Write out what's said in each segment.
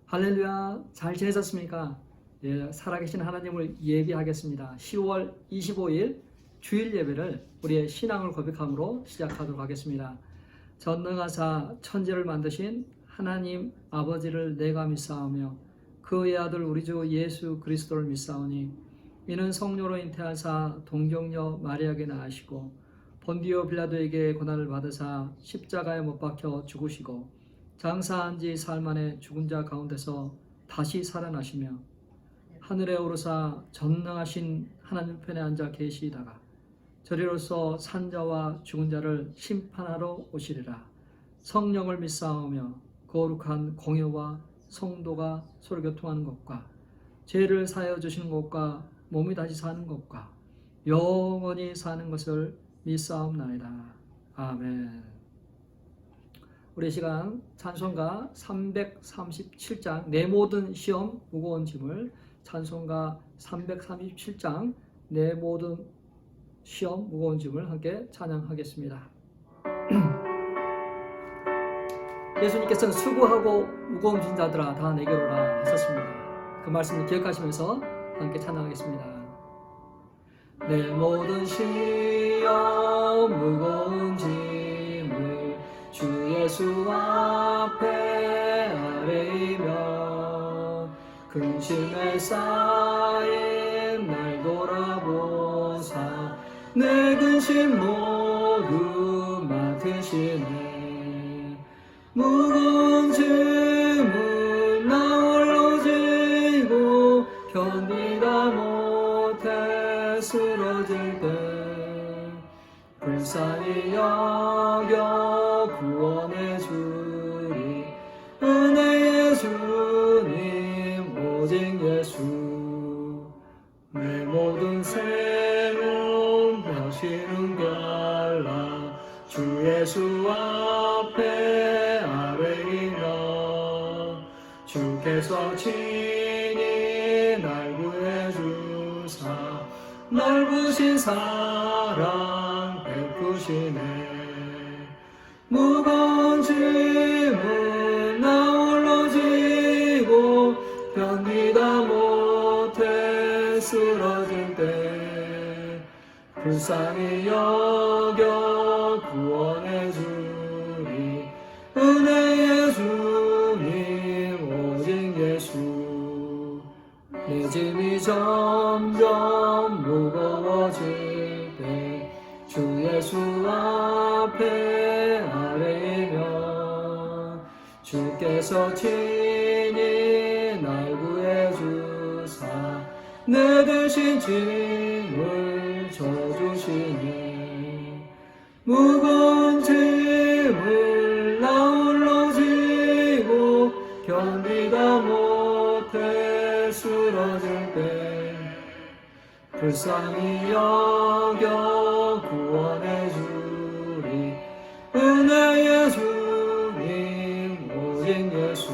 할렐루야, 잘 지내셨습니까? 예, 살아계신 하나님을 예비하겠습니다. 10월 25일 주일 예배를 우리의 신앙을 고백함으로 시작하도록 하겠습니다. 전능하사 천지를 만드신 하나님 아버지를 내가 믿사오며 그의 아들 우리 주 예수 그리스도를 믿사오니 이는 성령으로 잉태하사 동정녀 마리아에게 낳으시고 본디오 빌라도에게 고난을 받으사 십자가에 못 박혀 죽으시고 장사한 지 사흘 만에 죽은 자 가운데서 다시 살아나시며 하늘에 오르사 전능하신 하나님 편에 앉아 계시다가 저리로서 산자와 죽은 자를 심판하러 오시리라. 성령을 믿사오며 거룩한 공회와 성도가 서로 교통하는 것과 죄를 사하여 주시는 것과 몸이 다시 사는 것과 영원히 사는 것을 믿사옵나이다. 아멘. 우리 시간 찬송가 337장 내 모든 시험 무거운 짐을, 찬송가 337장 내 모든 시험 무거운 짐을 함께 찬양하겠습니다. 예수님께서는 수고하고 무거운 짐 자들아 다 내게로 오라 하셨습니다. 그 말씀을 기억하시면서 함께 찬양하겠습니다. 내 모든 시험 무거운 짐을 주 예수 앞에 아뢰이며 근심에 쌓인 날 돌아보사 내 근심 모두 맡으시네. 무거운 짐을 나 홀로 지고 견디다 못해 쓰러질 때 불쌍히 여겨 구원해 주리 은혜의 주님 오직 예수. 내 모든 셈은 벼시는 갈라 주 예수 앞에 아뢰이며 주께서 친히 날 구해 주사 넓으신 사랑 베푸시네. 무거운 짐을 나 홀로 지고 견디다 못해 쓰러질 때 불쌍히 여겨 구원해 주리 은혜의 주님 오직 예수. 내 짐이 점점 무거워질 때 주 예수 앞에 아뢰이며 주께서 친히 날 구해 주사 내 대신 짐을 져주시네. 무거운 짐을 나 홀로 지고 견디다 못해 쓰러질 때 불쌍히 여겨 구원해 주리 은혜의 주님 오직 예수.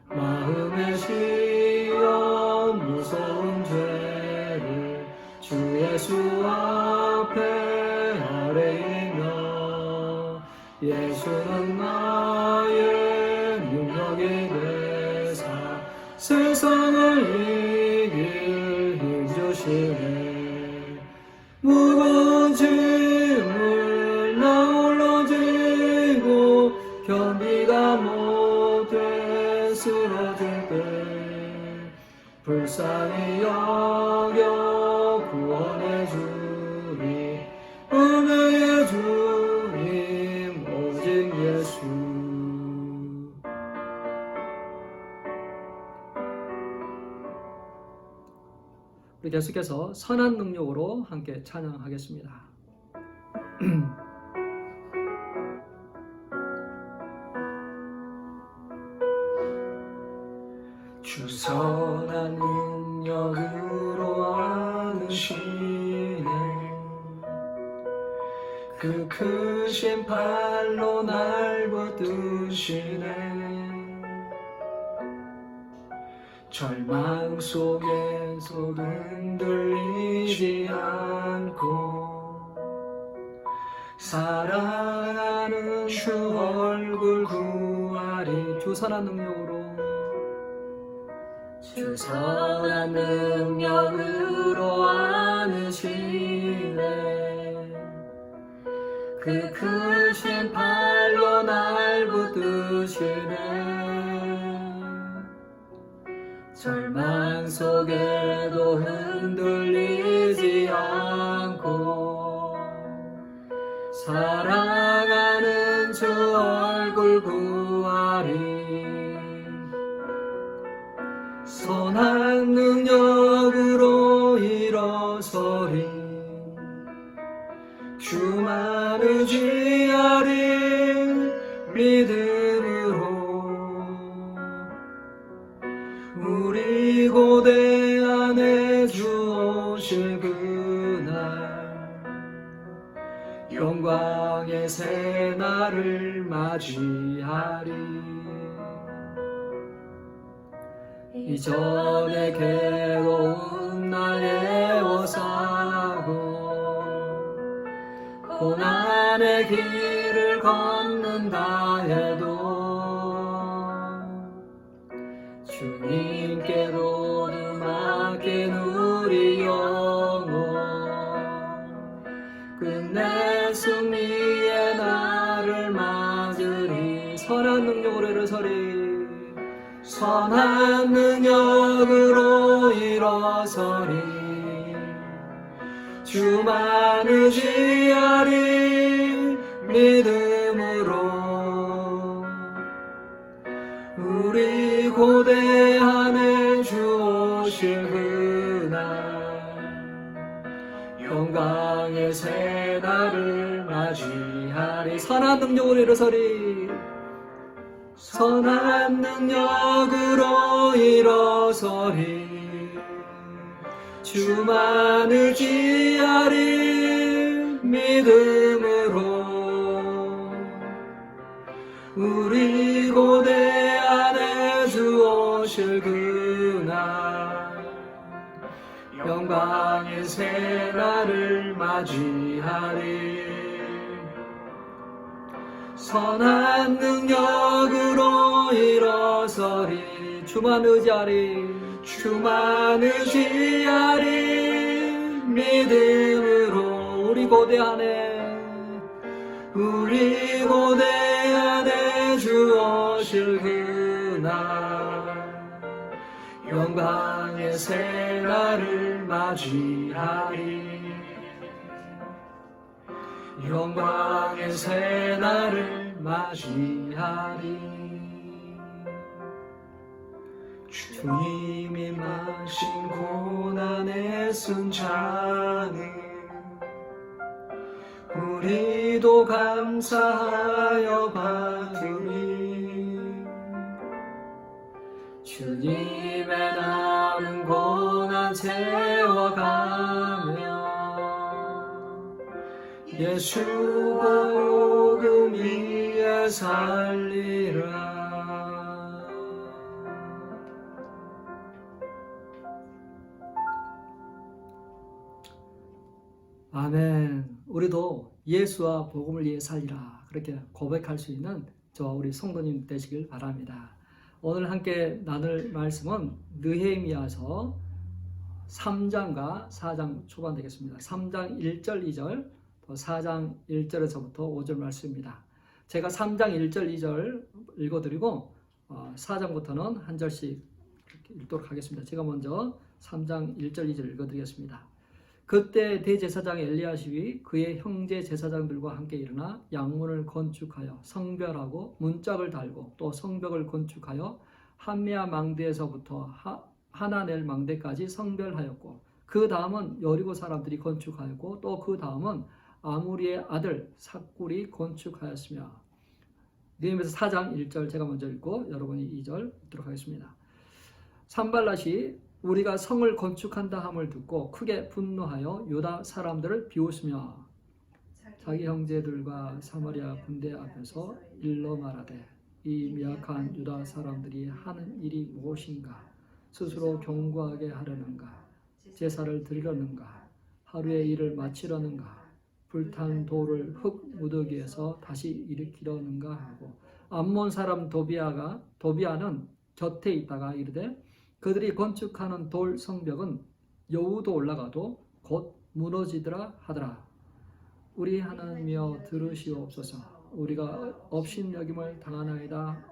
마음의 시험 무서운 죄를 주 예수 앞에 아뢰이며 예수는 나의 능력이 되사 세상을 이길 힘 주시네. 무거운 짐을 나 홀로 지고 견디다 못해 쓰러질 때 불쌍히 여겨 구원해 주리 은혜의 주님 오직 예수. 우리 계속해서 선한 능력으로 함께 찬양하겠습니다. 주 선한 능력으로 안으시네. 그 크신 팔로 날 붙드시네. 절망 속에서도 흔들리지 않고 사랑하는 주 얼굴 구하리. 주 선한 능력으로 주 선한 능력으로 안으시네. 그 크신 팔로 날 붙드시네. 절망 속에도 흔들리지 않고 사랑하는 주 얼굴 구하리. 선한 능력으로 일어서리. 주만 의지하리. 믿음으로 우리 고대 안에 주 오실 그날 영광의 새날을 맞이하리. 이전의 괴로움 날 애워싸고 고난의 길을 걷는다 해도 주님께로 맡긴 우리 영혼 끝내 승리의 날을 맞으리. 선한 능력으로 일어서리. 선한 능력으로 일어서리. 주만 의지하리. 믿음으로 우리 고대 안에 주 오실 그날 영광의 새날을 맞이하리. 선한 능력으로 일어서리. 선한 능력으로 일어서리. 주만 의지하리. 믿음으로 우리 고대 안에 주 오실 그날 영광의 새날을 맞이하리. 선한 능력으로 일어서리. 주만 의지하리. 주만 의지하리. 믿음으로 우리 고대 안에 주 오실 그날 영광의 새날을 맞이하리. 영광의 새날을 맞이하리. 주님이 마신 고난의 순찬을 우리도 감사하여 받으리. 주님의 남은 고난 채워가며 예수와 복음 위에 살리라. 아멘. 우리도 예수와 복음을 위해 살리라 그렇게 고백할 수 있는 저와 우리 성도님 되시길 바랍니다. 오늘 함께 나눌 말씀은 느헤미야서 3장과 4장 초반 되겠습니다. 3장 1절 2절 또 4장 1절에서부터 5절 말씀입니다. 제가 3장 1절 2절 읽어드리고 4장부터는 한 절씩 읽도록 하겠습니다. 제가 먼저 3장 1절 2절 읽어드리겠습니다. 그때 대제사장 엘리야십이 그의 형제 제사장들과 함께 일어나 양문을 건축하여 성별하고 문짝을 달고 또 성벽을 건축하여 함메아 망대에서부터 하나넬 망대까지 성별하였고 그 다음은 여리고 사람들이 건축하였고 또 그 다음은 아무리의 아들 삭굴이 건축하였으며. 느헤미야서 4장 1절 제가 먼저 읽고 여러분이 2절 읽도록 하겠습니다. 산발랏이 우리가 성을 건축한다 함을 듣고 크게 분노하여 유다 사람들을 비웃으며 자기 형제들과 사마리아 군대 앞에서 일러 말하되 이 미약한 유다 사람들이 하는 일이 무엇인가? 스스로 경고하게 하려는가? 제사를 드리려는가? 하루의 일을 마치려는가? 불탄 돌을 흙 무더기에서 다시 일으키려는가 하고 암몬 사람 도비아는 곁에 있다가 이르되 그들이 건축하는 돌 성벽은 여우도 올라가도 곧 무너지더라 하더라. 우리 하나님이여 들으시옵소서. 우리가 업신여김을 당하나이다.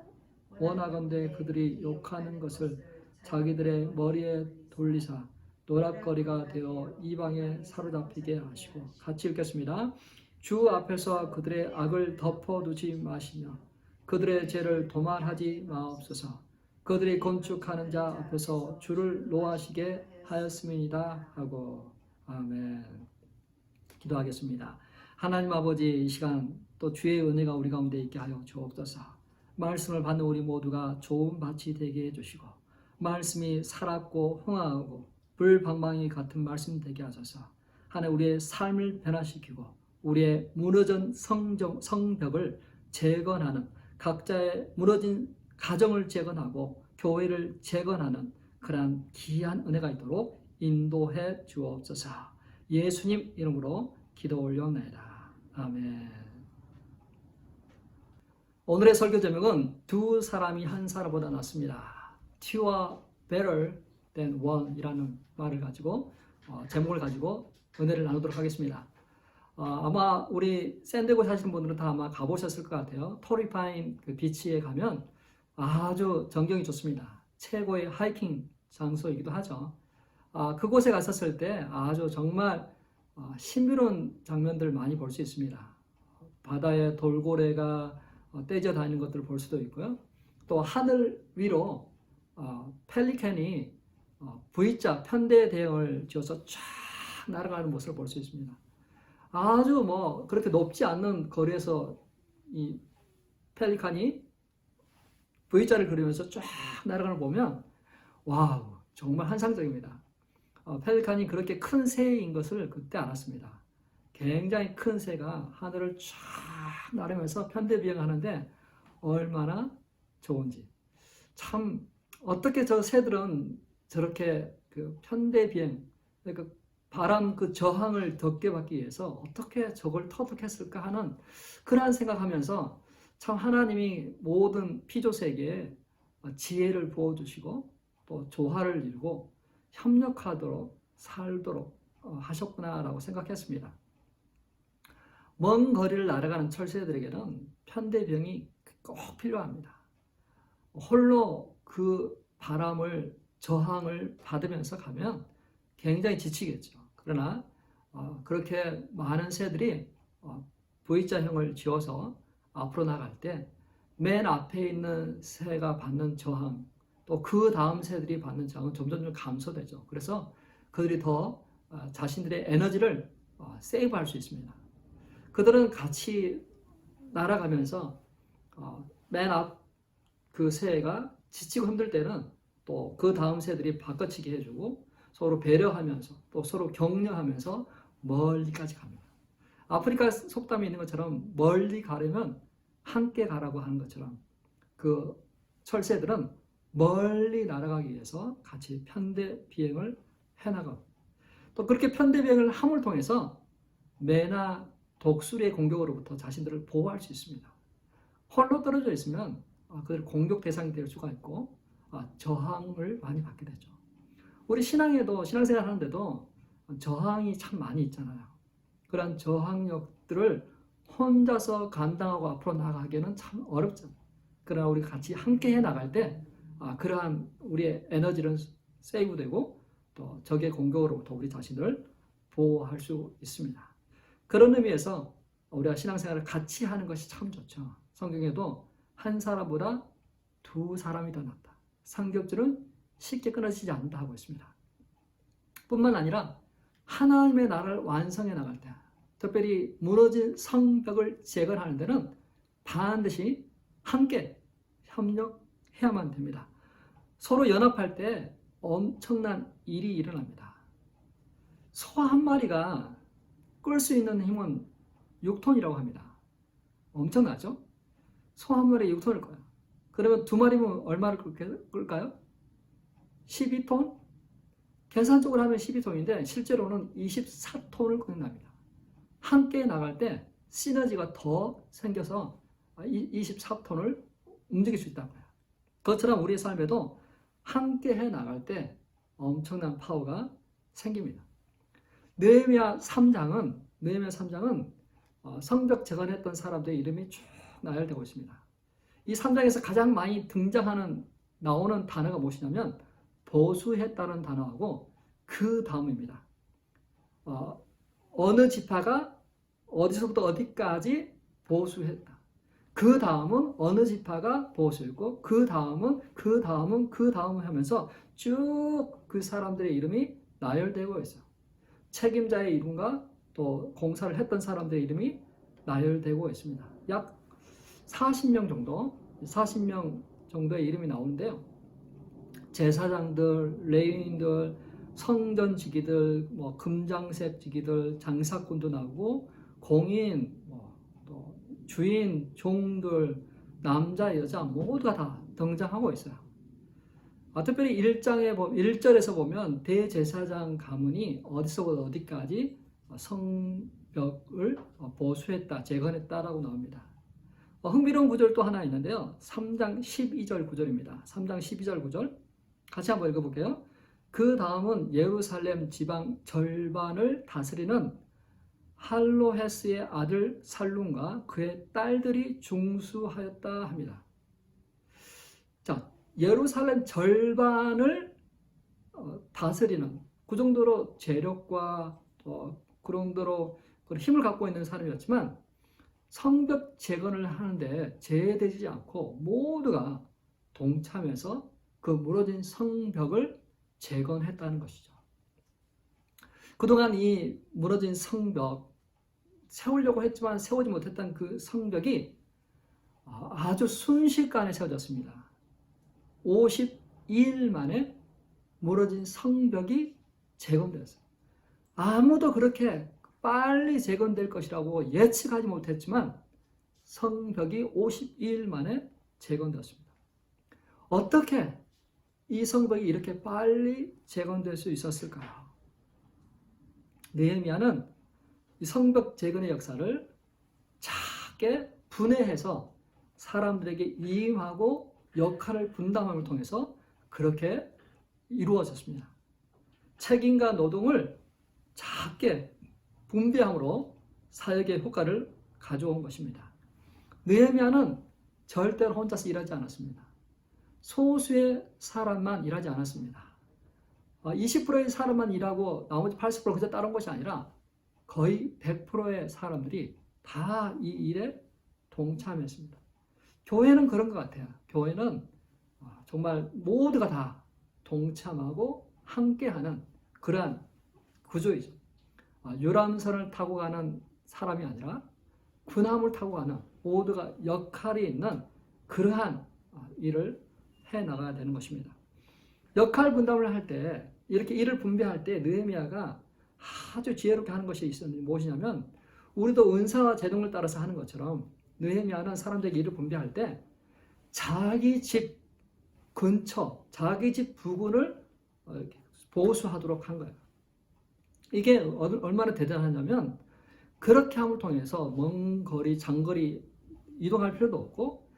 원하건대 그들이 욕하는 것을 자기들의 머리에 돌리사 노략거리가 되어 이방에 사로잡히게 하시고. 같이 읽겠습니다. 주 앞에서 그들의 악을 덮어두지 마시며 그들의 죄를 도말하지 마옵소서. 그들이 건축하는 자 앞에서 주를 노하시게 하였음이니이다 하고. 아멘. 기도하겠습니다. 하나님 아버지, 이 시간 또 주의 은혜가 우리 가운데 있게 하여 주옵소서. 말씀을 받는 우리 모두가 좋은 밭이 되게 해주시고 말씀이 살았고 흥하고 불방망이 같은 말씀 되게 하소서. 하나님 우리의 삶을 변화시키고 우리의 무너진 성벽을 재건하는, 각자의 무너진 가정을 재건하고 교회를 재건하는 그러한 귀한 은혜가 있도록 인도해 주옵소서. 예수님 이름으로 기도 올려옵나이다. 아멘. 오늘의 설교 제목은 두 사람이 한 사람보다 낫습니다. Two are better than one 이라는 말을 가지고 제목을 가지고 은혜를 나누도록 하겠습니다. 아마 우리 샌디에고 사시는 분들은 다 아마 가보셨을 것 같아요. 토리파인 그 비치에 가면 아주 전경이 좋습니다. 최고의 하이킹 장소이기도 하죠. 그곳에 갔었을 때 아주 정말 신비로운 장면들을 많이 볼 수 있습니다. 바다에 돌고래가 떼져 다니는 것들을 볼 수도 있고요. 또 하늘 위로 펠리칸이 V자 편대 대형을 지어서 쫙 날아가는 모습을 볼 수 있습니다. 아주 뭐 그렇게 높지 않는 거리에서 이 펠리칸이 V자를 그리면서 쫙 날아가는 걸 보면 와우, 정말 환상적입니다. 펠리칸이 그렇게 큰 새인 것을 그때 알았습니다. 굉장히 큰 새가 하늘을 쫙 나르면서 편대 비행하는데 얼마나 좋은지. 참 어떻게 저 새들은 저렇게 그 편대 비행, 그러니까 바람 그 저항을 덮게 받기 위해서 어떻게 저걸 터득했을까 하는 그러한 생각하면서 참 하나님이 모든 피조세계에 지혜를 부어주시고 또 조화를 이루고 협력하도록 살도록 하셨구나라고 생각했습니다. 먼 거리를 날아가는 철새들에게는 편대병이 꼭 필요합니다. 홀로 그 바람을 저항을 받으면서 가면 굉장히 지치겠죠. 그러나 그렇게 많은 새들이 V자형을 지어서 앞으로 나갈 때 맨 앞에 있는 새가 받는 저항, 또 그 다음 새들이 받는 저항은 점점 감소되죠. 그래서 그들이 더 자신들의 에너지를 세이브할 수 있습니다. 그들은 같이 날아가면서 맨 앞 그 새가 지치고 힘들 때는 또 그 다음 새들이 바꿔치기 해주고 서로 배려하면서 또 서로 격려하면서 멀리까지 갑니다. 아프리카 속담이 있는 것처럼 멀리 가려면 함께 가라고 하는 것처럼 그 철새들은 멀리 날아가기 위해서 같이 편대 비행을 해나가고 또 그렇게 편대 비행을 함을 통해서 매나 독수리의 공격으로부터 자신들을 보호할 수 있습니다. 홀로 떨어져 있으면 그들 공격 대상이 될 수가 있고 저항을 많이 받게 되죠. 우리 신앙생활 하는데도 저항이 참 많이 있잖아요. 그런 저항력들을 혼자서 감당하고 앞으로 나가기에는 참 어렵잖아요. 그러나 우리가 같이 함께 해 나갈 때 그러한 우리의 에너지는 세이브되고 또 적의 공격으로부터 우리 자신을 보호할 수 있습니다. 그런 의미에서 우리가 신앙생활을 같이 하는 것이 참 좋죠. 성경에도 한 사람보다 두 사람이 더 낫다. 삼겹줄은 쉽게 끊어지지 않는다 하고 있습니다. 뿐만 아니라 하나님의 나라를 완성해 나갈 때, 특별히 무너진 성벽을 재건하는 데는 반드시 함께 협력해야만 됩니다. 서로 연합할 때 엄청난 일이 일어납니다. 소 한 마리가 끌 수 있는 힘은 6톤이라고 합니다. 엄청나죠? 소 한 마리에 6톤일 거예요. 그러면 두 마리면 얼마를 끌까요? 12톤? 계산적으로 하면 12톤인데 실제로는 24톤을 끌어납니다. 함께 나갈 때 시너지가 더 생겨서 24톤을 움직일 수 있다고요. 그것처럼 우리의 삶에도 함께 해 나갈 때 엄청난 파워가 생깁니다. 느헤미야 3장은 성벽 재건했던 사람들의 이름이 쭉 나열되고 있습니다. 이 3장에서 가장 많이 나오는 단어가 무엇이냐면 보수했다는 단어하고 그 다음입니다. 어느 지파가 어디서부터 어디까지 보수했다. 그 다음은 어느 지파가 보수했고 그 다음은 하면서 쭉 그 사람들의 이름이 나열되고 있어요. 책임자의 이름과 또 공사를 했던 사람들의 이름이 나열되고 있습니다. 약 40명 정도의 이름이 나오는데요. 제사장들, 레위인들, 성전 지기들, 금장색 지기들, 장사꾼도 나오고 공인, 또 주인, 종들, 남자, 여자 모두가 다 등장하고 있어요. 특별히 1절에서 보면 대제사장 가문이 어디서부터 어디까지 성벽을 보수했다, 재건했다라고 나옵니다. 흥미로운 구절 또 하나 있는데요. 3장 12절 구절입니다. 3장 12절 구절 같이 한번 읽어볼게요. 그 다음은 예루살렘 지방 절반을 다스리는 할로헤스의 아들 살룸과 그의 딸들이 중수하였다 합니다. 자, 예루살렘 절반을 다스리는 그 정도로 재력과 그 정도로 힘을 갖고 있는 사람이었지만 성벽 재건을 하는데 제외되지 않고 모두가 동참해서 그 무너진 성벽을 재건했다는 것이죠. 그동안 이 무너진 성벽, 세우려고 했지만 세우지 못했던 그 성벽이 아주 순식간에 세워졌습니다. 52일 만에 무너진 성벽이 재건되었어요. 아무도 그렇게 빨리 재건될 것이라고 예측하지 못했지만 성벽이 52일 만에 재건되었습니다. 어떻게 이 성벽이 이렇게 빨리 재건될 수 있었을까요? 느헤미야는 이 성벽 재건의 역사를 작게 분해해서 사람들에게 이임하고 역할을 분담함을 통해서 그렇게 이루어졌습니다. 책임과 노동을 작게 분배함으로 사역의 효과를 가져온 것입니다. 느헤미야는 절대로 혼자서 일하지 않았습니다. 소수의 사람만 일하지 않았습니다. 20%의 사람만 일하고 나머지 80% 그저 따른 것이 아니라 거의 100%의 사람들이 다 이 일에 동참했습니다. 교회는 그런 것 같아요. 교회는 정말 모두가 다 동참하고 함께하는 그러한 구조이죠. 유람선을 타고 가는 사람이 아니라 군함을 타고 가는 모두가 역할이 있는 그러한 일을 해나가야 되는 것입니다. 역할 분담을 할 때 이렇게 일을 분배할 때 느헤미야가 아주 지혜롭게 하는 것이 있었는데 무엇이냐면 우리도 은사와 제동을 따라서 하는 것처럼 느헤미야는 사람들에게 일을 분배할 때 자기 집 근처, 자기 집 부근을 보수하도록 한 거예요. 이게 얼마나 대단하냐면 그렇게 함을 통해서 먼 거리, 장거리 이동할 필요도 없고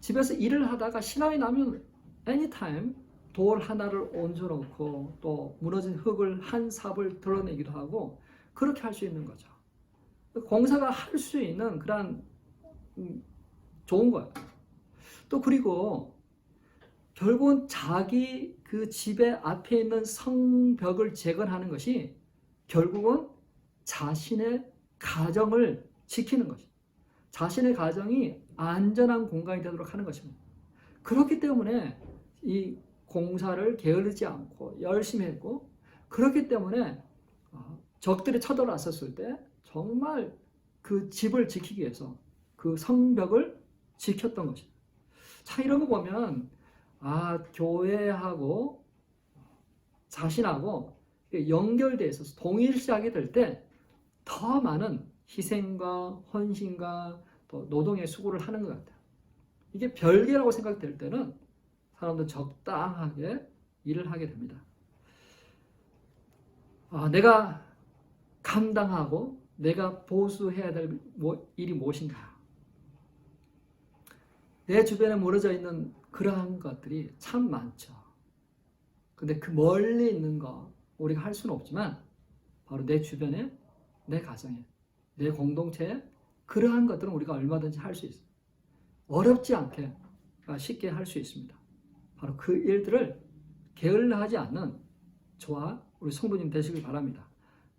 집에서 일을 하다가 시간이 나면 anytime 돌 하나를 얹어놓고 또 무너진 흙을 한 삽을 드러내기도 하고 그렇게 할 수 있는 거죠. 공사가 할 수 있는 그런 좋은 거예요. 또 그리고 결국은 자기 그 집의 앞에 있는 성벽을 재건하는 것이 결국은 자신의 가정을 지키는 것이죠. 자신의 가정이 안전한 공간이 되도록 하는 것입니다. 그렇기 때문에 이 공사를 게으르지 않고 열심히 했고 그렇기 때문에 적들이 쳐들어왔었을 때 정말 그 집을 지키기 위해서 그 성벽을 지켰던 것입니다. 자, 이런 거 보면 교회하고 자신하고 연결되어 있어서 동일시하게 될 때 더 많은 희생과 헌신과 또 노동의 수고를 하는 것 같아요. 이게 별개라고 생각될 때는 사람들은 적당하게 일을 하게 됩니다. 내가 감당하고 내가 보수해야 될 일이 무엇인가? 내 주변에 무너져 있는 그러한 것들이 참 많죠. 근데 그 멀리 있는 거 우리가 할 수는 없지만 바로 내 주변에, 내 가정에, 내 공동체에 그러한 것들은 우리가 얼마든지 할 수 있어요. 어렵지 않게 쉽게 할 수 있습니다. 바로 그 일들을 게을러하지 않는 저와 우리 성도님 되시길 바랍니다.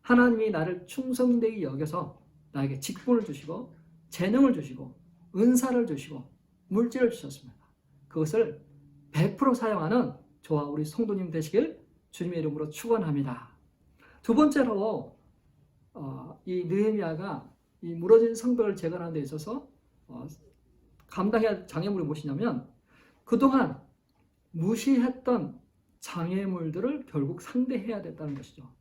하나님이 나를 충성되게 여겨서 나에게 직분을 주시고 재능을 주시고 은사를 주시고 물질을 주셨습니다. 그것을 100% 사용하는 저와 우리 성도님 되시길 주님의 이름으로 축원합니다. 두 번째로 이 느헤미야가 이 무너진 성벽을 재건하는 데 있어서 감당해야 할 장애물이 무엇이냐면 그동안 무시했던 장애물들을 결국 상대해야 됐다는 것이죠.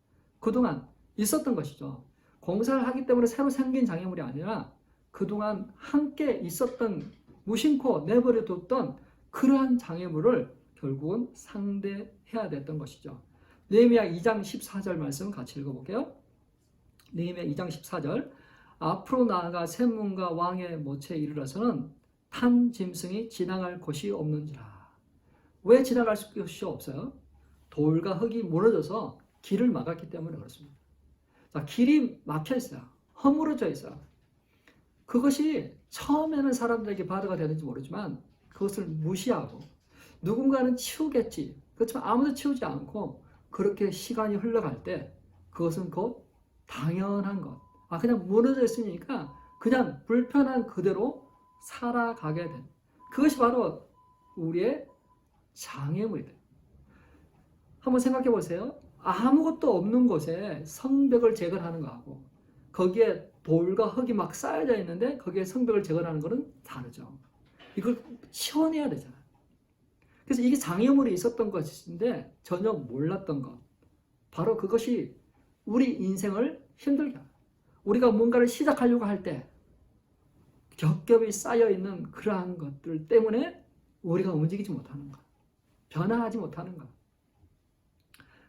그동안 있었던 것이죠. 공사를 하기 때문에 새로 생긴 장애물이 아니라 그동안 함께 있었던 무심코 내버려 뒀던 그러한 장애물을 결국은 상대해야 됐던 것이죠. 느헤미야 2장 14절 말씀 같이 읽어볼게요. 느헤미야 2장 14절 앞으로 나아가 샘문과 왕의 모체에 이르러서는 탄 짐승이 지나갈 곳이 없는지라. 왜 지나갈 곳이 없어요? 돌과 흙이 무너져서 길을 막았기 때문에 그렇습니다. 자, 길이 막혀 있어요. 허물어져 있어요. 그것이 처음에는 사람들에게 바다가 되는지 모르지만 그것을 무시하고 누군가는 치우겠지. 그렇지만 아무도 치우지 않고 그렇게 시간이 흘러갈 때 그것은 곧 당연한 것. 그냥 무너져 있으니까 그냥 불편한 그대로 살아가게 된. 그것이 바로 우리의 장애물이 돼요. 한번 생각해 보세요. 아무것도 없는 곳에 성벽을 재건하는 거하고 거기에 돌과 흙이 막 쌓여져 있는데 거기에 성벽을 재건하는 것은 다르죠. 이걸 시원해야 되잖아요. 그래서 이게 장애물이 있었던 것인데 전혀 몰랐던 것. 바로 그것이 우리 인생을 힘들게 합니다. 우리가 뭔가를 시작하려고 할 때 겹겹이 쌓여있는 그러한 것들 때문에 우리가 움직이지 못하는 것. 변화하지 못하는 것.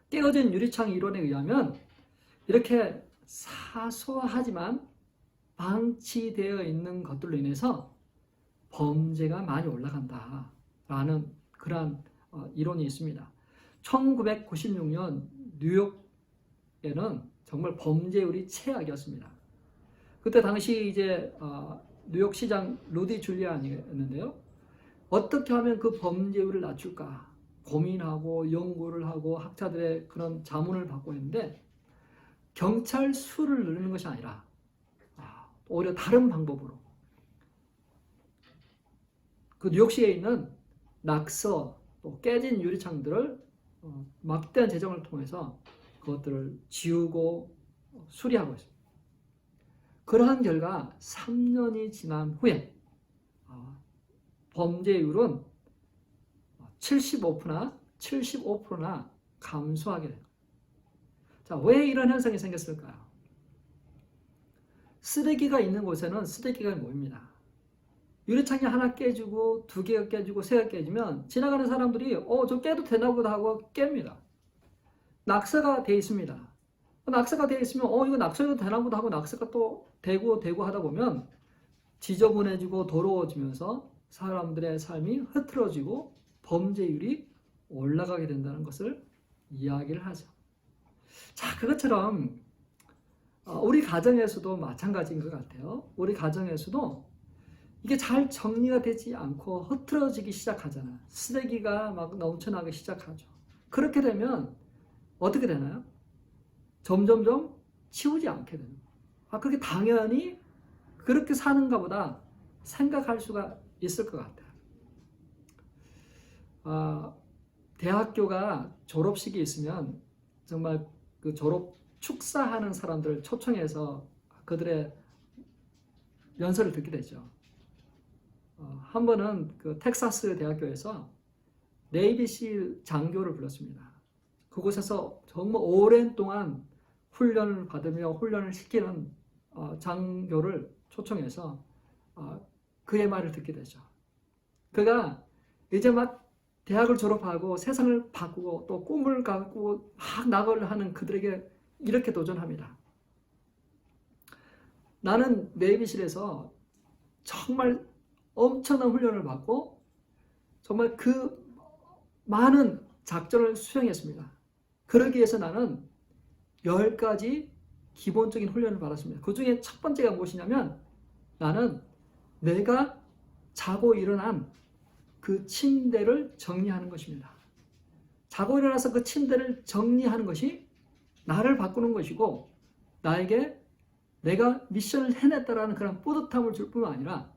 깨어진 유리창 이론에 의하면 이렇게 사소하지만 방치되어 있는 것들로 인해서 범죄가 많이 올라간다라는 그러한 이론이 있습니다. 1996년 뉴욕에는 정말 범죄율이 최악이었습니다. 그때 당시 이제 뉴욕 시장 루디 줄리안이었는데요. 어떻게 하면 그 범죄율을 낮출까 고민하고 연구를 하고 학자들의 그런 자문을 받고 있는데 경찰 수를 늘리는 것이 아니라 오히려 다른 방법으로 그 뉴욕시에 있는 낙서 또 깨진 유리창들을 막대한 재정을 통해서 그것들을 지우고 수리하고 있습니다. 그러한 결과 3년이 지난 후에 범죄율은 75%나 감소하게 돼요. 자, 왜 이런 현상이 생겼을까요? 쓰레기가 있는 곳에는 쓰레기가 모입니다. 유리창이 하나 깨지고 두 개가 깨지고 세 개가 깨지면 지나가는 사람들이 저 깨도 되나 보다 하고 깹니다. 낙서가 돼 있습니다. 낙서가 돼 있으면 이거 낙서해도 되나 보다 하고 낙서가 또 되고 하다 보면 지저분해지고 더러워지면서 사람들의 삶이 흐트러지고 범죄율이 올라가게 된다는 것을 이야기를 하죠. 자, 그것처럼 우리 가정에서도 마찬가지인 것 같아요. 우리 가정에서도 이게 잘 정리가 되지 않고 흐트러지기 시작하잖아요. 쓰레기가 막 넘쳐나기 시작하죠. 그렇게 되면 어떻게 되나요? 점점점 치우지 않게 되는 거예요. 그렇게 당연히 그렇게 사는가 보다 생각할 수가 있을 것 같아요. 대학교가 졸업식이 있으면 정말 그 졸업 축사하는 사람들을 초청해서 그들의 연설을 듣게 되죠. 한 번은 그 텍사스 대학교에서 네이비실 장교를 불렀습니다. 그곳에서 정말 오랜 동안 훈련을 받으며 훈련을 시키는 장교를 초청해서 그의 말을 듣게 되죠. 그가 이제 막 대학을 졸업하고 세상을 바꾸고 또 꿈을 갖고 막 낙오를 하는 그들에게 이렇게 도전합니다. 나는 네이비실에서 정말 엄청난 훈련을 받고 정말 그 많은 작전을 수행했습니다. 그러기 위해서 나는 10가지 기본적인 훈련을 받았습니다. 그 중에 첫 번째가 무엇이냐면 나는 내가 자고 일어난 그 침대를 정리하는 것입니다. 자고 일어나서 그 침대를 정리하는 것이 나를 바꾸는 것이고 나에게 내가 미션을 해냈다라는 그런 뿌듯함을 줄 뿐만 아니라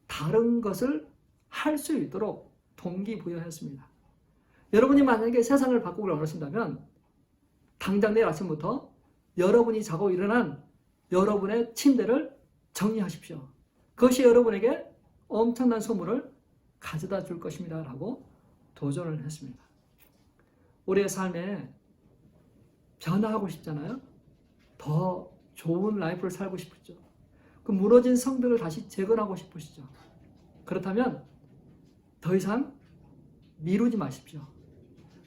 다른 것을 할 수 있도록 동기부여했습니다. 여러분이 만약에 세상을 바꾸기를 원하신다면 당장 내일 아침부터 여러분이 자고 일어난 여러분의 침대를 정리하십시오. 그것이 여러분에게 엄청난 선물을 가져다 줄 것입니다. 라고 도전을 했습니다. 우리의 삶에 변화하고 싶잖아요. 더 좋은 라이프를 살고 싶으시죠. 그 무너진 성벽을 다시 재건하고 싶으시죠. 그렇다면 더 이상 미루지 마십시오.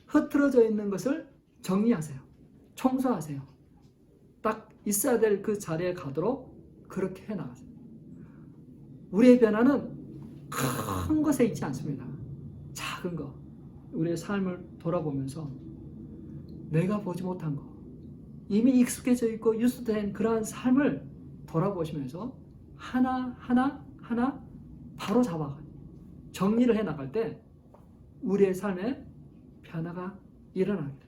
흐트러져 있는 것을 정리하세요. 청소하세요. 딱 있어야 될 그 자리에 가도록 그렇게 해나가세요. 우리의 변화는 큰 것에 있지 않습니다. 작은 것. 우리의 삶을 돌아보면서 내가 보지 못한 것, 이미 익숙해져 있고 유스된 그러한 삶을 돌아보시면서 하나 바로 잡아가 정리를 해 나갈 때 우리의 삶에 변화가 일어나게 됩니다.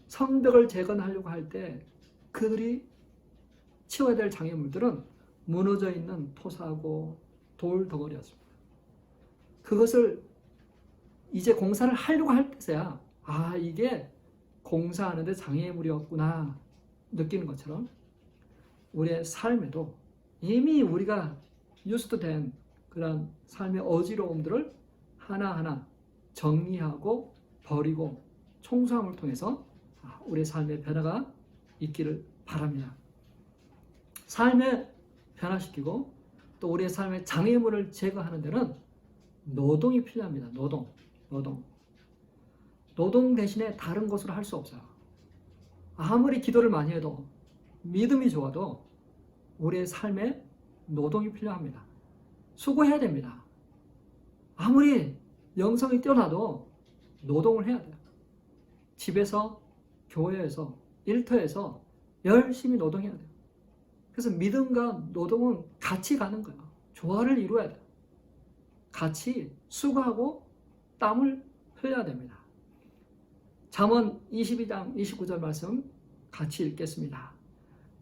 성벽을 재건하려고 할 때 그들이 치워야 될 장애물들은 무너져 있는 토사고 돌 덩어리였습니다. 그것을 이제 공사를 하려고 할 때서야 이게 공사하는데 장애물이었구나 느끼는 것처럼 우리의 삶에도 이미 우리가 유스트된 그런 삶의 어지러움들을 하나하나 정리하고 버리고 청소함을 통해서 우리의 삶의 변화가 있기를 바랍니다. 삶을 변화시키고 또 우리의 삶의 장애물을 제거하는 데는 노동이 필요합니다. 노동 대신에 다른 것으로 할 수 없어요. 아무리 기도를 많이 해도 믿음이 좋아도 우리의 삶에 노동이 필요합니다. 수고해야 됩니다. 아무리 영성이 뛰어나도 노동을 해야 돼요. 집에서, 교회에서, 일터에서 열심히 노동해야 돼요. 그래서 믿음과 노동은 같이 가는 거예요. 조화를 이루어야 돼요. 같이 수고하고 땀을 흘려야 됩니다. 잠언 22장 29절 말씀 같이 읽겠습니다.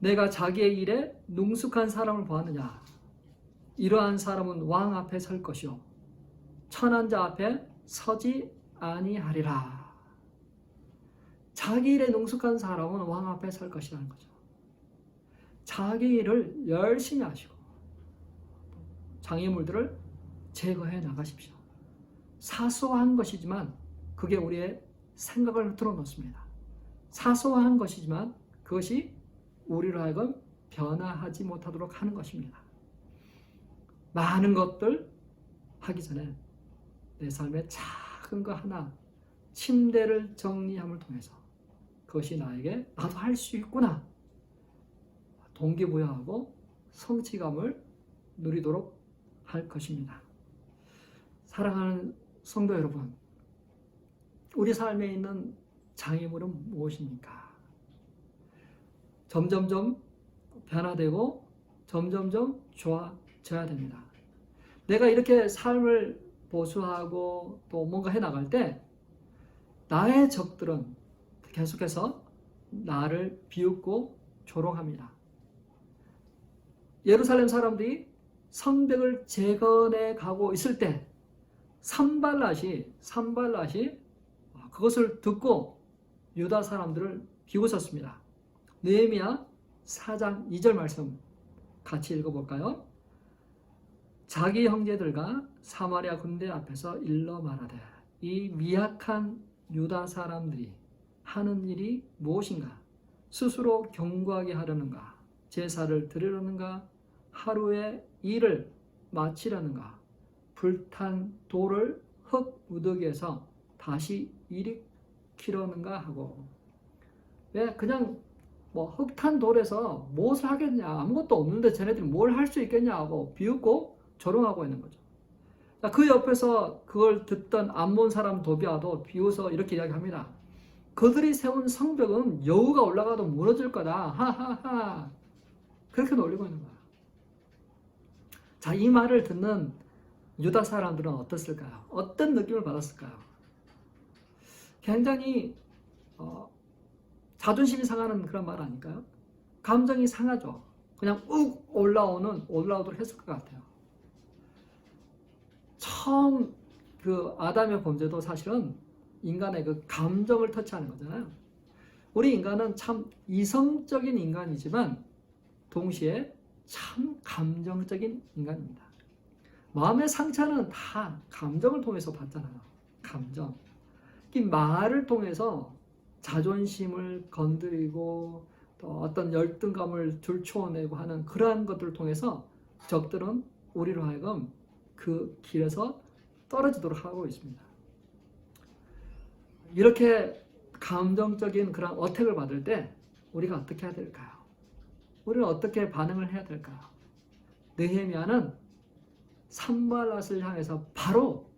내가 자기의 일에 능숙한 사람을 보았느냐? 이러한 사람은 왕 앞에 설 것이요 천한 자 앞에 서지 아니하리라. 자기 일에 능숙한 사람은 왕 앞에 설 것이라는 거죠. 자기 일을 열심히 하시고 장애물들을 제거해 나가십시오. 사소한 것이지만 그게 우리의 생각을 흐트러 놓습니다. 사소한 것이지만 그것이 우리로 하여금 변화하지 못하도록 하는 것입니다. 많은 것들 하기 전에 내 삶의 작은 거 하나, 침대를 정리함을 통해서 그것이 나에게 나도 할 수 있구나 동기부여하고 성취감을 누리도록 할 것입니다. 사랑하는 성도 여러분, 우리 삶에 있는 장애물은 무엇입니까? 점점점 변화되고 점점점 좋아져야 됩니다. 내가 이렇게 삶을 보수하고 또 뭔가 해나갈 때 나의 적들은 계속해서 나를 비웃고 조롱합니다. 예루살렘 사람들이 성벽을 재건해 가고 있을 때 산발랏이 그것을 듣고 유다 사람들을 비웃었습니다. 느헤미야 4장 2절 말씀 같이 읽어볼까요? 자기 형제들과 사마리아 군대 앞에서 일러 말하되 이 미약한 유다 사람들이 하는 일이 무엇인가? 스스로 경고하게 하려는가? 제사를 드리려는가? 하루의 일을 마치려는가? 불탄 돌을 흙 무더기에서 다시 일으키려는가 하고. 왜 그냥 흙탄 돌에서 무엇을 하겠냐? 아무것도 없는데 쟤네들이 뭘 할 수 있겠냐 하고 비웃고 조롱하고 있는 거죠. 자, 그 옆에서 그걸 듣던 암몬 사람 도비아도 비웃어 이렇게 이야기합니다. 그들이 세운 성벽은 여우가 올라가도 무너질 거다. 하하하. 그렇게 놀리고 있는 거야. 자, 이 말을 듣는 유다 사람들은 어땠을까요? 어떤 느낌을 받았을까요? 굉장히 자존심이 상하는 그런 말 아닐까요? 감정이 상하죠. 그냥 욱 올라오도록 했을 것 같아요. 처음 그 아담의 범죄도 사실은 인간의 그 감정을 터치하는 거잖아요. 우리 인간은 참 이성적인 인간이지만 동시에 참 감정적인 인간입니다. 마음의 상처는 다 감정을 통해서 받잖아요. 감정. 이 말을 통해서 자존심을 건드리고 또 어떤 열등감을 줄초내고 하는 그러한 것들을 통해서 적들은 우리로 하여금 그 길에서 떨어지도록 하고 있습니다. 이렇게 감정적인 그런 어택을 받을 때 우리가 어떻게 해야 될까요? 우리는 어떻게 반응을 해야 될까요? 느헤미야는 산발랏을 향해서 바로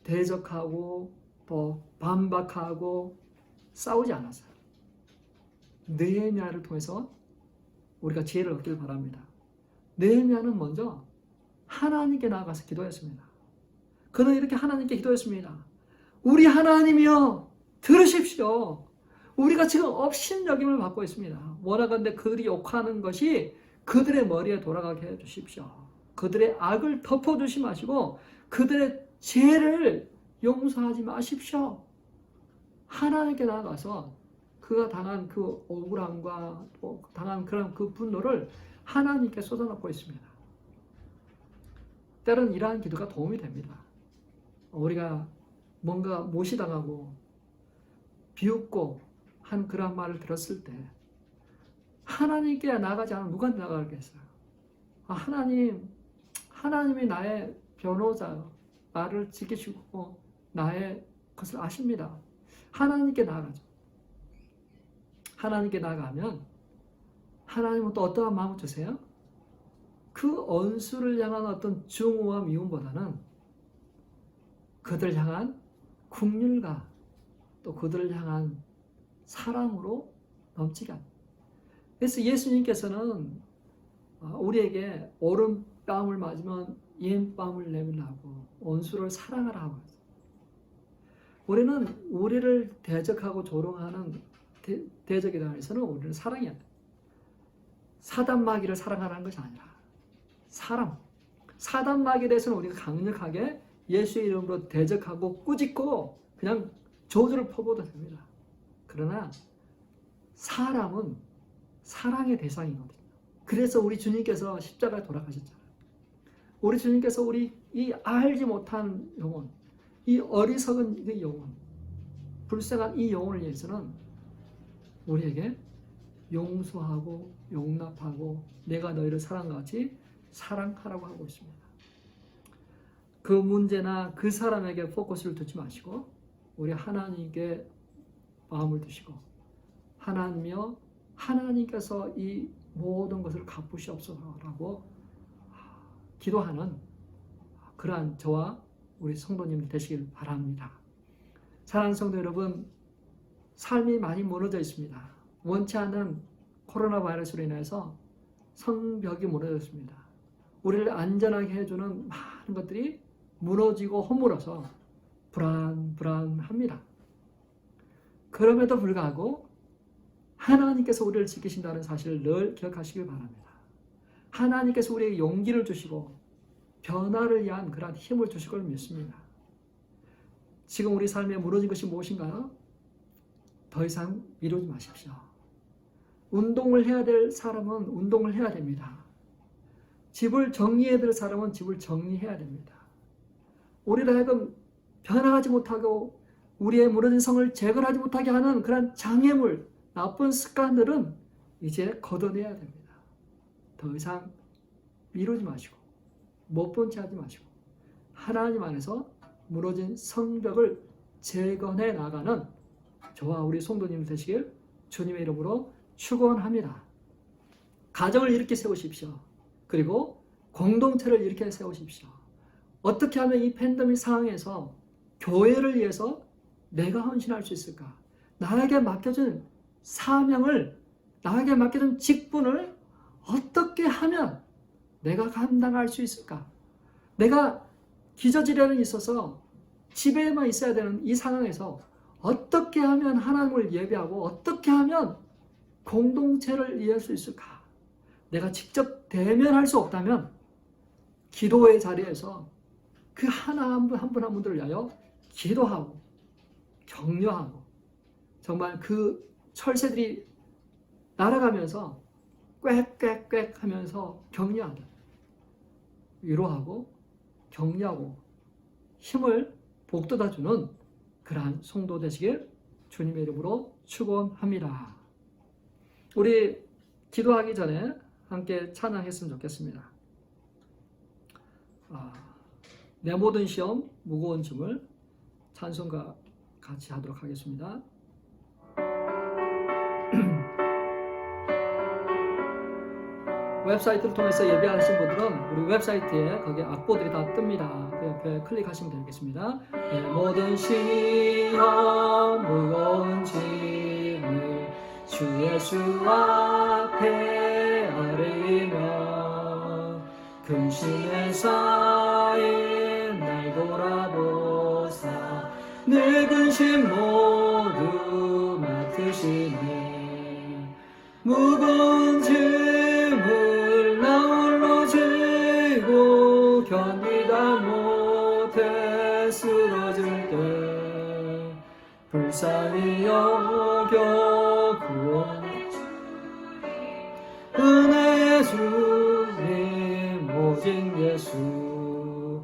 대적하고 또 반박하고 싸우지 않았어요. 느헤미야를 통해서 우리가 지혜를 얻길 바랍니다. 느헤미야는 먼저 하나님께 나아가서 기도했습니다. 그는 이렇게 하나님께 기도했습니다. 우리 하나님이여 들으십시오. 우리가 지금 업신여김을 받고 있습니다. 원하건대 그들이 욕하는 것이 그들의 머리에 돌아가게 해주십시오. 그들의 악을 덮어주지 마시고 그들의 죄를 용서하지 마십시오. 하나님께 나아가서 그가 당한 그 억울함과 또 당한 그런 그 분노를 하나님께 쏟아놓고 있습니다. 때로는 이러한 기도가 도움이 됩니다. 우리가 뭔가 무시당하고 비웃고 한 그런 말을 들었을 때 하나님께 나가지 않으면 누구한테 나가겠어요? 하나님이 나의 변호자요. 나를 지키시고 나의 것을 아십니다. 하나님께 나아가죠. 하나님께 나아가면 하나님은 또 어떠한 마음을 주세요? 그 원수를 향한 어떤 증오와 미움보다는 그들 향한 긍휼과 또 그들을 향한 사랑으로 넘치게 합니다. 그래서 예수님께서는 우리에게 오른뺨을 맞으면 왼뺨을 내밀라고 원수를 사랑하라 하고 있어요. 우리는 우리를 대적하고 조롱하는 대적에 대해서는 우리는 사랑해야 돼요. 사단마귀를 사랑하라는 것이 아니라 사단마귀에 대해서는 우리가 강력하게 예수의 이름으로 대적하고 꾸짖고 그냥 저주를 퍼부어도 됩니다. 그러나 사람은 사랑의 대상이거든요. 그래서 우리 주님께서 십자가에 돌아가셨잖아요. 우리 주님께서 우리 이 알지 못한 영혼, 이 어리석은 이 영혼, 불쌍한 이 영혼을 위해서는 우리에게 용서하고 용납하고 내가 너희를 사랑같이 사랑하라고 하고 있습니다. 그 문제나 그 사람에게 포커스를 두지 마시고 우리 하나님께 마음을 두시고 하나님이여 하나님께서 이 모든 것을 갚으시옵소서라고 기도하는 그러한 저와 우리 성도님 되시길 바랍니다. 사랑하는 성도 여러분, 삶이 많이 무너져 있습니다. 원치 않는 코로나 바이러스로 인해서 성벽이 무너졌습니다. 우리를 안전하게 해주는 많은 것들이 무너지고 허물어서 불안합니다. 그럼에도 불구하고 하나님께서 우리를 지키신다는 사실을 늘 기억하시길 바랍니다. 하나님께서 우리에게 용기를 주시고 변화를 위한 그러한 힘을 주실 걸 믿습니다. 지금 우리 삶에 무너진 것이 무엇인가요? 더 이상 미루지 마십시오. 운동을 해야 될 사람은 운동을 해야 됩니다. 집을 정리해야 될 사람은 집을 정리해야 됩니다. 우리를 하여금 변화하지 못하고 우리의 무너진 성을 재건하지 못하게 하는 그런 장애물, 나쁜 습관들은 이제 걷어내야 됩니다. 더 이상 미루지 마시고 못 본 채 하지 마시고 하나님 안에서 무너진 성벽을 재건해 나가는 저와 우리 성도님 되시길 주님의 이름으로 축원합니다. 가정을 이렇게 세우십시오. 그리고 공동체를 이렇게 세우십시오. 어떻게 하면 이 팬데믹 상황에서 교회를 위해서 내가 헌신할 수 있을까? 나에게 맡겨진 사명을, 나에게 맡겨진 직분을 어떻게 하면 내가 감당할 수 있을까? 내가 기저질환이 있어서 집에만 있어야 되는 이 상황에서 어떻게 하면 하나님을 예배하고 어떻게 하면 공동체를 이해할 수 있을까? 내가 직접 대면할 수 없다면 기도의 자리에서 그 하나 한 분 한 분들을 위하여 기도하고 격려하고 정말 그 철새들이 날아가면서 꽥꽥꽥 하면서 격려하다. 위로하고 격려하고 힘을 복돋아주는 그러한 성도 되시길 주님의 이름으로 축원합니다. 우리 기도하기 전에 함께 찬양했으면 좋겠습니다. 내 모든 시험 무거운 짐을 찬송과 같이 하도록 하겠습니다. 웹사이트를 통해서 예배하신 분들은 우리 웹사이트에 거기 악보들이 다 뜹니다. 그 옆에 클릭하시면 되겠습니다. 내 모든 시험 무거운 짐을 주 예수 앞에 아뢰며 근심에 쌓인 날 돌아보사 내 근심 모두 맡으시네 무거운 짐을 나 홀로 지고 견디다 못해 쓰러질 때 불쌍히 여겨 구원해 은혜의 주님 오직 예수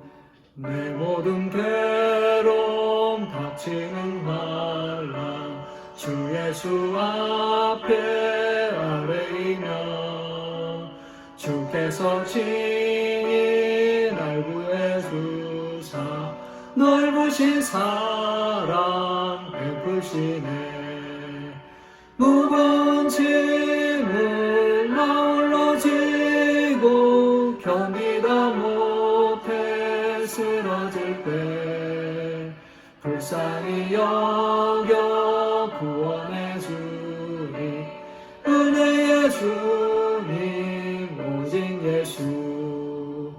내 모든 괴로움 닥치는 환난 주 예수 앞에 아뢰이며 주께서 친히 날 구해주사 넓으신 사랑 베푸시네 무거운 짐을 나 홀로 지고 견디다 못해 쓰러질 때 불쌍히 여겨 구원해 주니 은혜의 주님 오직 예수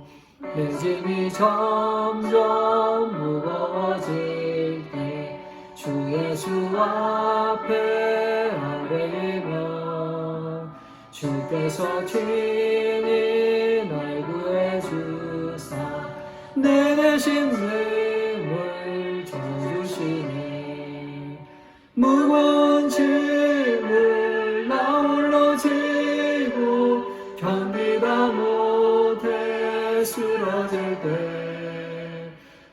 내 짐이 점점 무거워질 때 주 예수 앞에 아뢰며 주께서 친히 날 구해주사 내 대신 짐을 져주시네 무거운 짐을 나 홀로 지고 견디다 못해 쓰러질 때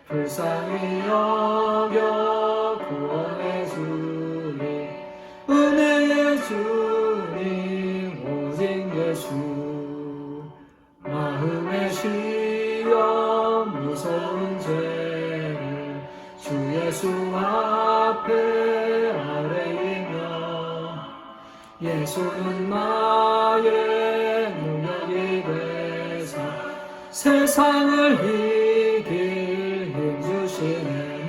불쌍히 여겨 구원해 주니 은혜의 주님 오직 예수 마음의 시험 무서운 죄를 주 예수 앞에 아뢰이며 예수는 나의 능력이 되사 세상을 이길 힘 주시네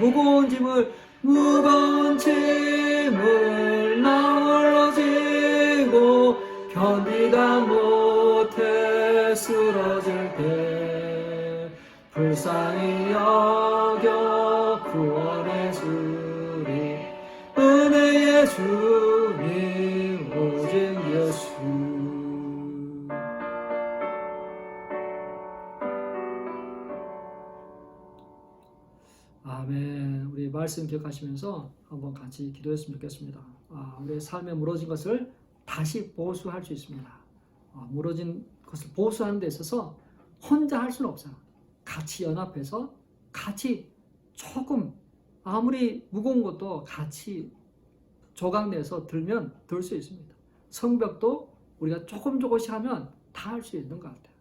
무거운 짐을 나 홀로 지고 견디다 못해 쓰러질 때 불쌍히 여겨 구원해 주리 은혜의 주님 오직 예수 아멘. 우리 말씀 기억하시면서 한번 같이 기도했으면 좋겠습니다. 우리의 삶에 무너진 것을 다시 보수할 수 있습니다. 무너진 것을 보수하는 데 있어서 혼자 할 수는 없어요. 같이 연합해서 같이 조금 아무리 무거운 것도 같이 조각내서 들면 들 수 있습니다. 성벽도 우리가 조금씩 하면 다 할 수 있는 것 같아요.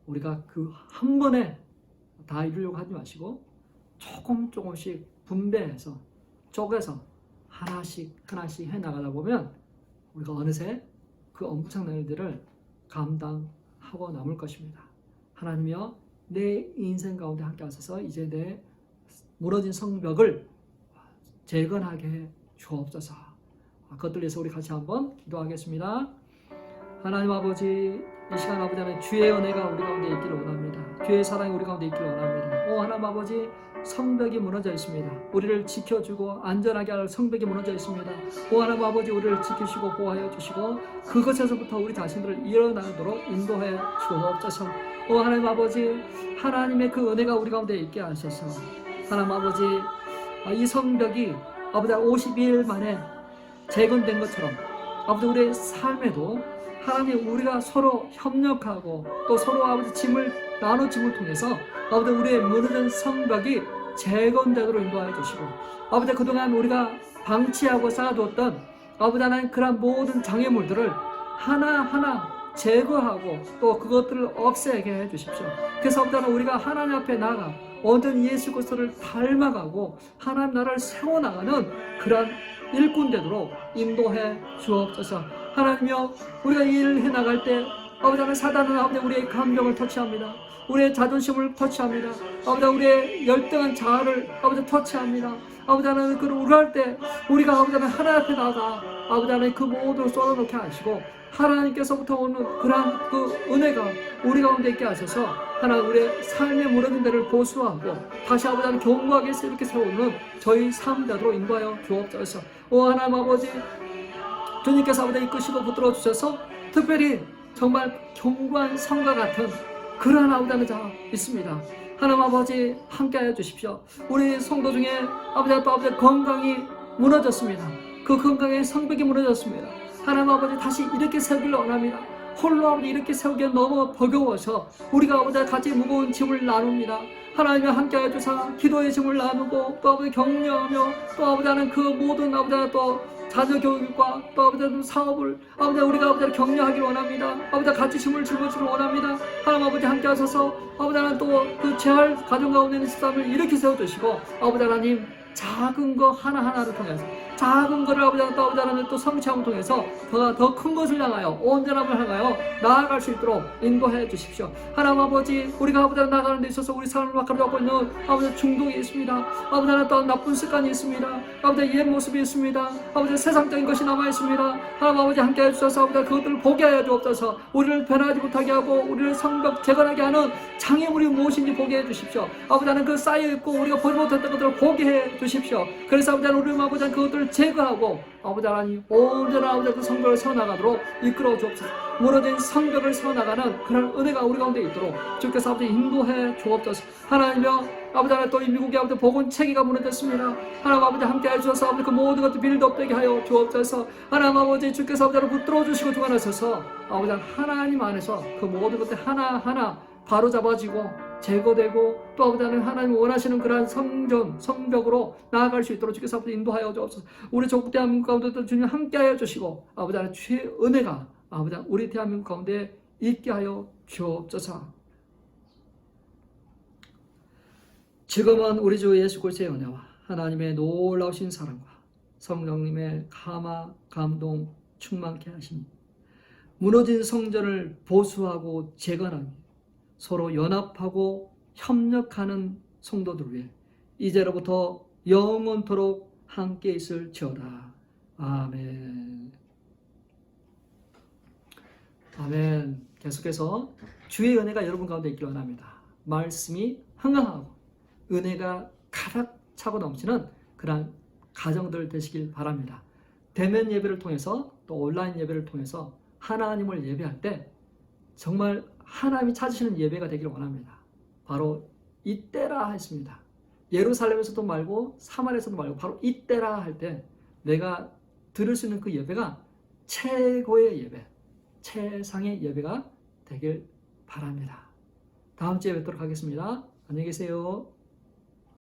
우리가 그 한 번에 다 이루려고 하지 마시고 조금씩 분배해서 쪼개서 하나씩 해나가다 보면 우리가 어느새 그 엄청난 일들을 감당하고 남을 것입니다. 하나님이여 내 인생 가운데 함께 하셔서 이제 내 무너진 성벽을 재건하게 해 주옵소서. 그것들 위해서 우리 같이 한번 기도하겠습니다. 하나님 아버지, 이 시간 아버지 하나님 주의 은혜가 우리 가운데 있기를 원합니다. 주의 사랑이 우리 가운데 있기를 원합니다. 오 하나님 아버지, 성벽이 무너져 있습니다. 우리를 지켜주고 안전하게 할 성벽이 무너져 있습니다. 오 하나님 아버지, 우리를 지키시고 보호하여 주시고 그것에서부터 우리 자신들을 일어나도록 인도해 주옵소서. 오 하나님 아버지, 하나님의 그 은혜가 우리 가운데 있게 하셔서 하나님 아버지, 이 성벽이 아버지 52일 만에 재건된 것처럼 아버지 우리의 삶에도 하나님 우리가 서로 협력하고 또 서로 아버지 짐을 나눠짐을 통해서 아버지 우리의 무너진 성벽이 재건되도록 인도하여 주시고 아버지 그동안 우리가 방치하고 쌓아두었던 아버지 하나님 그런 모든 장애물들을 하나하나 제거하고 또 그것들을 없애게 해 주십시오. 그래서 아버지 하나님 우리가 하나님 앞에 나가 온전히 예수 그리스도를 닮아가고 하나님 나라를 세워나가는 그런 일꾼 되도록 인도해 주옵소서. 하나님이여, 우리가 일을 해나갈 때 아버지 하나님 사단은 아버지 우리의 감정을 터치합니다. 우리의 자존심을 터치합니다. 아버지 우리의 열등한 자아를 아버지 터치합니다. 아버지 하나님 그를 우려할 때 우리가 아버지 하나님 하나님 앞에 나가 아버지 하나님 그 모든 쏟아놓게 하시고 하나님께서부터 오는 그러한 그 은혜가 우리 가운데 있게 하셔서 하나님 우리의 삶의 무너진 데를 보수하고 다시 아버지 하나님 견고하게 이렇게 세우는 저희 삶 되도록 인도하여 주옵소서. 오 하나님 아버지, 주님께서 아버지 이끄시고 붙들어 주셔서 특별히 정말 견고한 성과 같은 그러한 아버지 하나님 자 있습니다. 하나님 아버지 함께하여 주십시오. 우리 성도 중에 아버지 또 아버지 건강이 무너졌습니다. 그 건강의 성벽이 무너졌습니다. 하나님 아버지 다시 이렇게 세우기를 원합니다. 홀로 아버지 이렇게 세우기에 너무 버거워서 우리가 아버지 같이 무거운 짐을 나눕니다. 하나님과 함께하여 주사 기도의 짐을 나누고 또 아버지 격려하며 또 아버지 하는 그 모든 아버지 또 자녀 교육과 또 아버지 사업을 아버지 우리가 아버지 격려하기를 원합니다. 아버지 같이 힘을 짊어지기를 원합니다. 하나님 아버지 함께 하셔서 아버지 하나님 또 그 재활 가정 가운데 있는 사람을 이렇게 세워주시고 아버지 하나님 작은 거 하나하나를 통해서 작은 거를 아버지 하나님 또 성취함을 통해서 더 큰 것을 향하여 온전함을 향하여 나아갈 수 있도록 인도해 주십시오. 하나님 아버지 우리가 아버지 나아가는 데 있어서 우리 삶을 바꿔놓고 있는 아버지 중독이 있습니다. 아버지 하나님 또 나쁜 습관이 있습니다. 아버지 옛 모습이 있습니다. 아버지 세상적인 것이 남아 있습니다. 하나님 아버지 함께 해주셔서 아버지 그것들을 보게 하여 주옵소서. 우리를 변하지 못하게 하고 우리를 성벽 재건하게 하는 장애물이 무엇인지 보게 해 주십시오. 아버지 하나님 그 쌓여있고 우리가 보지 못했던 것들을 보게 해 주십시오. 그래서 아버지 하나님 우리 아버지 그것들을 제거하고 아버지 하나님 온전한 아버지 그 성벽을 세워나가도록 이끌어 주옵소서. 무너진 성벽을 세워나가는 그런 은혜가 우리 가운데 있도록 주께서 아버지 인도해 주옵소서. 하나님이여 아버지 하나님 또 이 미국의 아버지 복음 체계가 무너졌습니다. 하나님 아버지 함께 해주셔서 아버지 그 모든 것들 빌드업되게 하여 주옵소서. 하나님 아버지 주께서 아버지 하나님 붙들어 주시고 주관하셔서 아버지 하나님 안에서 그 모든 것들 하나하나 바로 잡아지고 제거되고 또 아버지 하나님 원하시는 그러한 성벽으로 나아갈 수 있도록 주께서 아버지 인도하여 주옵소서. 우리 조국 대한민국 가운데도 주님 함께하여 주시고 아버지 하나님 주의 은혜가 아버지 우리 대한민국 가운데 있게 하여 주옵소서. 지금은 우리 주 예수 그리스도의 은혜와 하나님의 놀라우신 사랑과 성령님의 감화 감동 충만케 하시니 무너진 성전을 보수하고 재건하며 서로 연합하고 협력하는 성도들 위해 이제로부터 영원토록 함께 있을지어다. 아멘. 아멘. 계속해서 주의 은혜가 여러분 가운데 있길 원합니다. 말씀이 흥황하고 은혜가 가득 차고 넘치는 그런 가정들 되시길 바랍니다. 대면 예배를 통해서 또 온라인 예배를 통해서 하나님을 예배할 때 정말 하나님이 찾으시는 예배가 되기를 원합니다. 바로 이때라 했습니다. 예루살렘에서도 말고 사마리아에서도 말고 바로 이때라 할 때 내가 들을 수 있는 그 예배가 최고의 예배, 최상의 예배가 되길 바랍니다. 다음 주에 뵙도록 하겠습니다. 안녕히 계세요.